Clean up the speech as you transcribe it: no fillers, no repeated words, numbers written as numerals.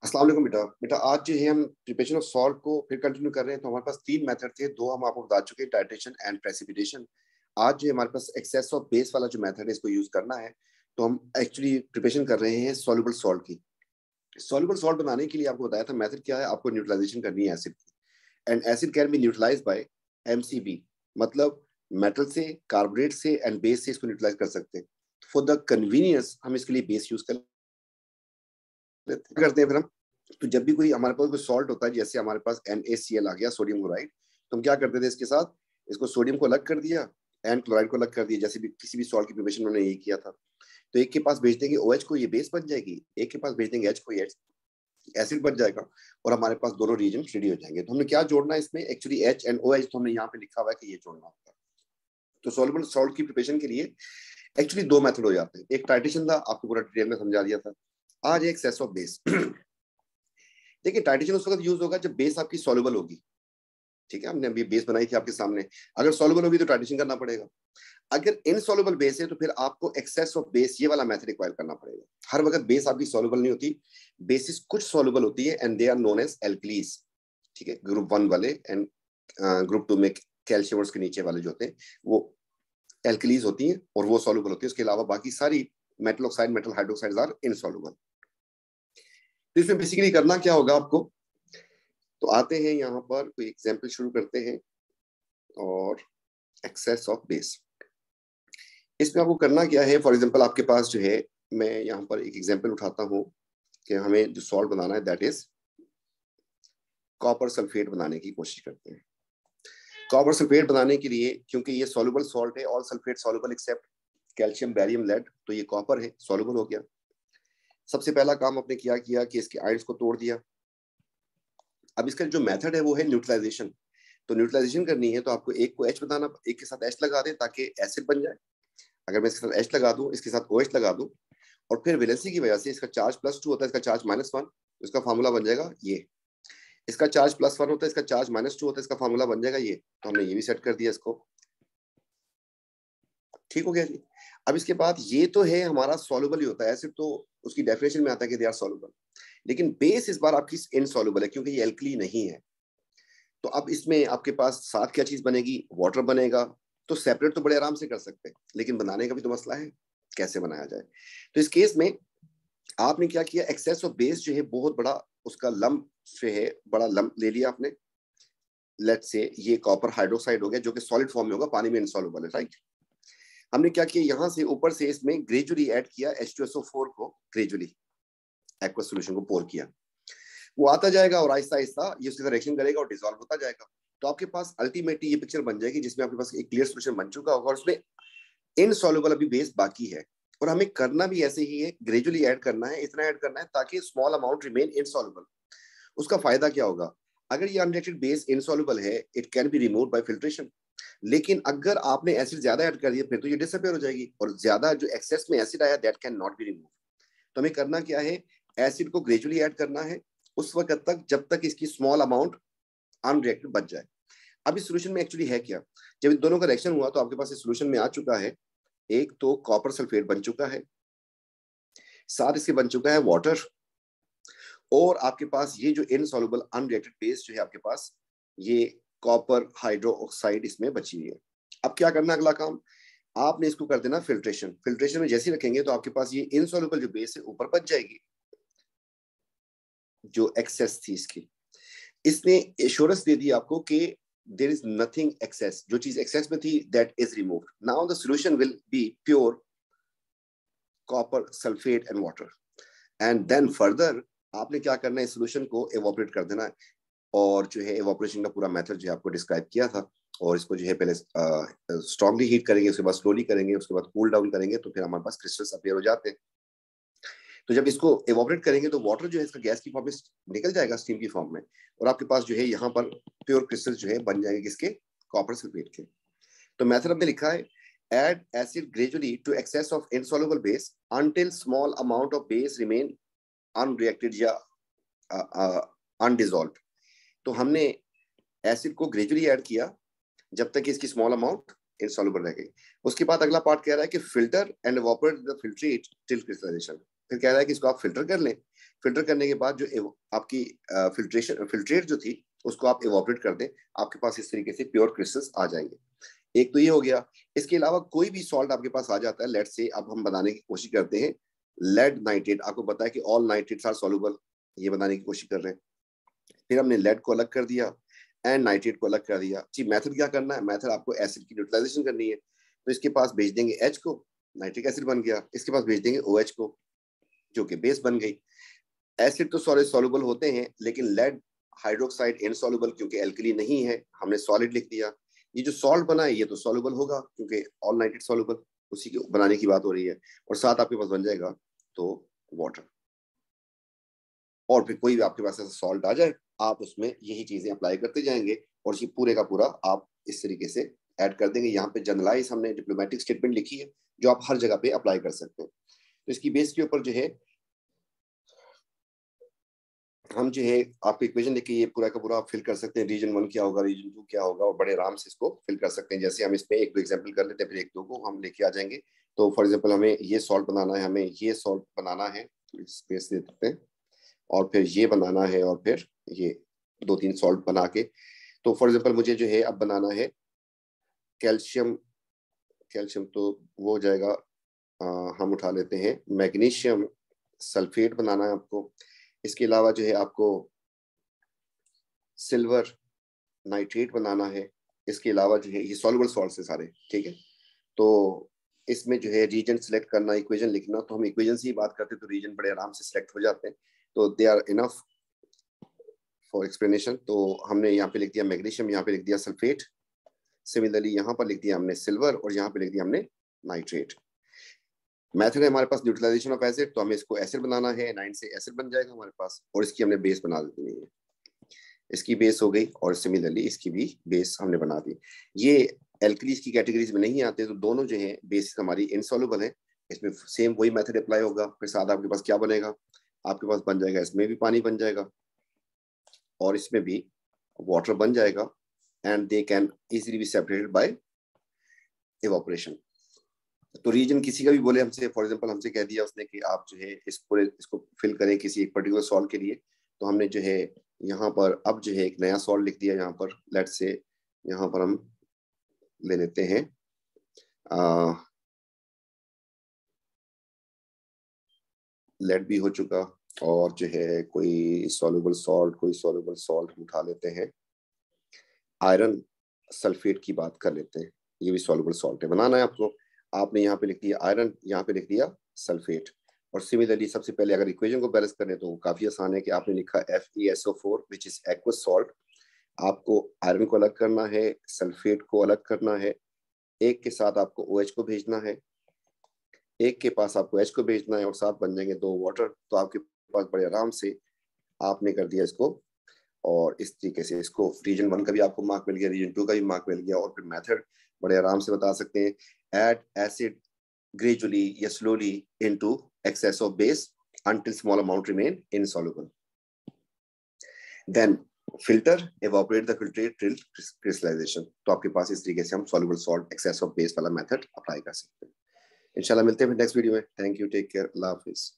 अस्सलाम वालेकुम बेटा। बेटा आज जो है हम प्रिपरेशन ऑफ सॉल्ट को फिर कंटिन्यू कर रहे हैं। तो हमारे पास तीन मेथड थे, दो हम आपको बता चुके हैं, टाइट्रेशन एंड प्रेसिपिटेशन। आज जो है हमारे पास एक्सेस ऑफ बेस वाला जो मेथड है इसको यूज करना है। तो हम एक्चुअली प्रिपरेशन कर रहे हैं सॉल्युबल सॉल्ट की। सॉल्युबल सॉल्ट बनाने के लिए आपको बताया था मेथड क्या है, आपको न्यूट्रलाइजेशन करनी है एसिड की। And acid can be neutralize by MCB, मतलब मेटल से, कार्बोनेट से एंड बेस से इसको न्यूट्रलाइज कर सकते हैं। फॉर द कन्वीनियंस हम इसके लिए बेस यूज करते हैं। फिर हम तो जब भी कोई हमारे पास कोई सॉल्ट होता है, जैसे हमारे पास NaCl आ गया, सोडियम क्लोराइड, तो हम क्या करते थे इसके साथ, इसको सोडियम को अलग कर दिया एंड क्लोराइड को अलग कर दिया। जैसे भी किसी भी सॉल्ट की प्रिपरेशन उन्होंने ये किया था। तो एक के पास भेज देंगे OH को, ये बेस बन जाएगी, एक के पास भेज देंगे H को, ये एसिड बन जाएगा, और हमारे पास दोनों रीजन रेडी हो जाएंगे। तो हमने क्या जोड़ना है इसमें, एक्चुअली H एंड OH तो हमने यहाँ पे लिखा हुआ है कि ये जोड़ना होता है। तो सॉल्युबल सॉल्ट की प्रिपरेशन के लिए एक्चुअली दो मेथड हो जाते हैं। एक टाइट्रेशन था, आपको पूरा डिटेल में समझा दिया था। आज एक्सेस ऑफ बेस। देखिए टाइट्रेशन उस वक्त यूज होगा जब बेस आपकी सॉल्युबल होगी। ठीक है, हमने अभी बेस बनाई थी आपके सामने। अगर सॉल्युबल होगी तो टाइट्रेशन करना पड़ेगा। अगर इनसॉल्युबल बेस है तो फिर आपको एक्सेस ऑफ बेस ये वाला मेथड रिक्वायर करना पड़ेगा। हर वक्त बेस आपकी सॉल्युबल नहीं होती, बेसिस कुछ सॉल्युबल होती है and they are known as alkalies. ठीक है, ग्रुप 1 वाले एंड ग्रुप 2 में कैल्शियम के नीचे वाले जो होते हैं वो एल्कलीज होती हैं और वो सॉल्युबल होती है। उसके अलावा बाकी सारी metal oxide, metal hydroxide are insoluble. तो इसमें बेसिकली करना क्या होगा आपको, तो आते हैं यहाँ पर कोई एग्जाम्पल शुरू करते हैं। और एक्सेस ऑफ बेस, इसमें आपको करना क्या है, फॉर एग्जांपल आपके पास जो है, मैं यहाँ पर एक एग्जांपल उठाता हूँ कि हमें जो सॉल्ट बनाना है दैट इज कॉपर सल्फेट बनाने की कोशिश करते हैं। कॉपर सल्फेट बनाने के लिए, क्योंकि ये सॉल्युबल सॉल्ट है, all sulphate soluble except calcium, barium, lead, तो ये कॉपर है, सॉल्युबल हो गया। सबसे पहला काम आपने क्या किया कि इसके आयंस को तोड़ दिया। अब इसका जो मेथड है वो है न्यूट्रलाइजेशन। तो न्यूट्रलाइजेशन करनी है तो आपको एक को H बताना, एक के साथ H लगा दें ताकि एसिड बन जाए। अगर मैं इसके साथ H लगा दूं, इसके साथ OH लगा दूं, और फिर वैलेंसी की वजह से इसका चार्ज +2 होता है, इसका चार्ज -1, इसका फार्मूला बन जाएगा ये। इसका चार्ज +1 होता है, इसका चार्ज -2 होता है, इसका फार्मूला बन जाएगा ये। तो हमने ये भी सेट कर दिया इसको। ठीक हो गया जी। अब इसके बाद ये तो है हमारा सॉल्युबल ही होता है, एसिड तो उसकी डेफिनेशन में आता है कि दे आर सॉल्युबल, लेकिन बेस इस बार आपकी इनसॉल्युबल है क्योंकि ये एल्कली नहीं है। तो अब इसमें आपके पास साथ क्या चीज बनेगी, वाटर बनेगा। तो सेपरेट तो बड़े आराम से कर सकते हैं, लेकिन बनाने का भी तो मसला है, कैसे बनाया जाए। तो इस केस में आपने क्या किया, एक्सेस ऑफ बेस जो है बहुत बड़ा उसका लंप जो है, बड़ा लंप ले लिया आपने। लेट से ये कॉपर हाइड्रोक्साइड हो गया जो कि सॉलिड फॉर्म में होगा, पानी में इनसॉल्युबल है, राइट। हमने क्या किया, यहां से ऊपर से इसमें ग्रेजुअली ऐड किया H2SO4 को, ग्रेजुअली एक्वस सॉल्यूशन को पोर किया। वो आता जाएगा और आहिस्ता आहिस्ता ये उसके साथ रिएक्शन करेगा और डिसॉल्व होता जाएगा। तो आपके पास अल्टीमेटली ये पिक्चर बन जाएगी जिसमें आपके पास एक क्लियर सॉल्यूशन बन चुका होगा और उसमें इनसॉल्युबल अभी बेस बाकी है। और हमें करना भी ऐसे ही है, ग्रेजुअली ऐड करना है, इतना ऐड करना है ताकि स्मॉल अमाउंट रिमेन इनसॉल्युबल। उसका फायदा क्या होगा, अगर ये अनरिएक्टेड बेस इनसॉल्युबल है, it can be remove by filtration. लेकिन अगर आपने एसिड ज्यादा ऐड कर दिया फिर तो ये डिसअपीयर हो जाएगी, और ज्यादा जो एक्सेस में एसिड आया that can not be remove. तो हमें करना क्या है, एसिड को ग्रेजुअली ऐड करना है उस वक्त तक जब तक इसकी स्मॉल अमाउंट अनरिएक्टेड बच जाए। अब इस सोल्यूशन में एक्चुअली है क्या, जब इन दोनों का रिएक्शन हुआ तो आपके पास इस सोल्यूशन में आ चुका है, एक तो कॉपर सल्फेट बन चुका है, साथ इसके बन चुका है वाटर, और आपके पास ये जो इनसॉल्युबल अनरिएक्टेड बेस जो है आपके पास, ये कॉपर हाइड्रो ऑक्साइड इसमें बची हुई है। अब क्या करना, अगला काम आपने इसको कर देना फिल्ट्रेशन। फिल्ट्रेशन में जैसे रखेंगे तो आपके पास ये इनसॉल्युबल जो बेस है ऊपर बच जाएगी, जो एक्सेस थी इसकी। इसने एश्योरेंस दे दी आपको कि देयर इज नथिंग एक्सेस, जो चीज एक्सेस में थी that is removed. Now the solution will be pure copper sulphate and water. And then further आपने क्या करना है, इस सॉल्यूशन को एवोपरेट कर देना है। और जो है एवोपरेशन का पूरा मेथड जो है आपको डिस्क्राइब किया था। और इसको जो है पहले स्ट्रांगली हीट करेंगे, उसके बाद स्लोली करेंगे, उसके बाद कूल डाउन करेंगे, तो फिर हमारे पास क्रिस्टल्स अपीयर हो जाते हैं। तो जब इसको एवोपरेट करेंगे तो वाटर जो है इसका गैस की फॉर्म में निकल जाएगा, स्टीम की फॉर्म में, और आपके पास जो है यहाँ पर प्योर क्रिस्टल जो है बन जाएंगे किसके, कॉपर सल्फेट के। तो मेथड हमने लिखा है, add acid gradually to excess of insoluble base until small amount of base remain unreacted या undissolved। तो हमने एसिड को ग्रेजुअली ऐड किया जब तक इसकी स्मॉल अमाउंट इनसॉल्युबल रह गई। उसके बाद अगला पार्ट कह रहा है कि filter and evaporate the filtrate till crystallisation. फिर कह रहा है कि इसको आप फिल्टर कर लें। फिल्टर करने के बाद जो आपकी फिल्ट्रेट जो थी उसको आप इवोपरेट कर दें, आपके पास इस तरीके से प्योर क्रिस्टल्स आ जाएंगे। एक तो ये हो गया। इसके अलावा कोई भी सॉल्ट आपके पास आ जाता है, लेट्स से अब हम बनाने की कोशिश करते हैं लेड नाइट्रेट, आपको पता है कि ऑल नाइट्रेट्स आर सॉल्युबल, ये बनाने की कोशिश कर रहे हैं। फिर हमने लेड को अलग कर दिया एंड नाइट्रेट को अलग कर दिया जी। मेथड क्या करना है, मेथड आपको एसिड की न्यूट्रलाइजेशन करनी है। तो इसके पास भेज देंगे H को, नाइट्रिक एसिड बन गया, इसके पास भेज देंगे OH को जो कि बेस बन गई। एसिड तो सारे सॉल्युबल होते हैं, लेकिन लेड हाइड्रोक्साइड इनसॉल्युबल क्योंकि एल्कली नहीं है, हमने सॉलिड लिख दिया। ये जो सॉल्ट बना है ये तो सॉल्युबल होगा क्योंकि ऑल नाइट्रेट सॉल्युबल, उसी के बनाने की बात हो रही है। और साथ आपके पास बन जाएगा तो वाटर। और फिर कोई भी आपके पास ऐसा सॉल्ट आ जाए, आप उसमें यही चीजें अप्लाई करते जाएंगे और ये पूरे का पूरा आप इस तरीके से ऐड कर देंगे। यहाँ पे जनरलाइज हमने डिप्लोमेटिक स्टेटमेंट लिखी है जो आप हर जगह पे अप्लाई कर सकते हैं। तो इसकी बेस के ऊपर जो है हम जो है आपको इक्वेशन लिख के ये पूरा का पूरा आप फिल कर सकते हैं। रीजन 1 क्या होगा, रीजन 2 क्या होगा, और बड़े आराम से इसको फिल कर सकते हैं। जैसे हम इसमें एक दो एग्जाम्पल कर लेते हैं, फिर एक दो को हम लेके आ जाएंगे। तो फॉर एग्जाम्पल हमें ये सॉल्ट बनाना है, हमें ये सॉल्ट बनाना है, स्पेस दे देते हैं, और फिर ये बनाना है, और फिर ये 2-3 सॉल्ट बना के। तो फॉर एग्जाम्पल मुझे जो है अब बनाना है कैल्शियम, कैल्शियम तो वो हो जाएगा, हम उठा लेते हैं मैग्नीशियम सल्फेट बनाना है आपको। इसके अलावा जो है आपको सिल्वर नाइट्रेट बनाना है। इसके अलावा जो है ये सॉल्युबल सॉल्ट है सारे, ठीक है। तो इसमें जो है रीजन सिलेक्ट करना, इक्वेशन लिखना, तो हम इक्वेशन से ही बात करते हैं तो रीजन बड़े आराम से सिलेक्ट हो जाते हैं, तो they are enough for explanation. तो हमने यहाँ पे लिख दिया मैग्नीशियम, यहाँ पे लिख दिया सल्फेट, सिमिलरली यहाँ पर लिख दिया हमने सिल्वर, और यहाँ पे लिख दिया हमने नाइट्रेट। मेथड है हमारे पास न्यूट्रलाइजेशन ऑफ एसिड, तो हमें इसको एसिड बनाना है, 9 से एसिड बन जाएगा हमारे पास, और इसकी हमने बेस बना देनी है। इसकी बेस हो गई, और सिमिलरली इसकी भी बेस हमने बना दी। ये एल्कलीज की कैटेगरीज में नहीं आते, तो दोनों जो है बेसिस हमारी इनसॉल्युबल है। इसमें सेम वही मेथड अप्लाई होगा। फिर साथ आपके पास क्या बनेगा, आपके पास बन जाएगा, इसमें भी पानी बन जाएगा और इसमें भी वाटर बन जाएगा, and they can easily be separated by evaporation. तो रीजन किसी का भी बोले हमसे, फॉर एग्जांपल हमसे कह दिया उसने कि आप जो है इस पूरे इसको फिल करें किसी एक पर्टिकुलर सॉल्ट के लिए, तो हमने जो है यहाँ पर अब जो है एक नया सॉल्ट लिख दिया। यहाँ पर लेट्स से यहाँ पर हम ले लेते हैं लेड भी हो चुका, और जो है कोई सॉल्युबल सॉल्ट उठा लेते हैं, आयरन सल्फेट की बात कर लेते हैं। ये भी सॉल्युबल सॉल्ट है, बनाना है आपको। आपने यहाँ पे लिख दिया आयरन, यहाँ पे लिख दिया सल्फेट। और सिमिलरली सबसे पहले अगर इक्वेशन को बैलेंस करें तो काफी आसान है कि आपने लिखा FeSO4 which is aqueous salt. आपको आयरन को अलग करना है, सल्फेट को अलग करना है, एक के साथ आपको OH को भेजना है, एक के पास आपको H को भेजना है, और साथ बन जाएंगे 2 वाटर। तो आपके पास बड़े आराम से आपने कर दिया इसको, और इस तरीके से इसको रीजन 1 का भी आपको मार्क मिल गया, रीजन 2 का भी मार्क मिल गया। और फिर मेथड बड़े आराम से बता सकते हैं, ऐड एसिड ग्रेजुअली या slowly into excess of base until small amount remain insoluble, then filter evaporate the filtrate till crystallization। तो आपके पास इस तरीके से हम soluble salt excess of base वाला मेथड अप्लाई कर सकते हैं। इंशाल्लाह मिलते हैं नेक्स्ट वीडियो में। थैंक यू, टेक केयर, अल्लाह हाफिज।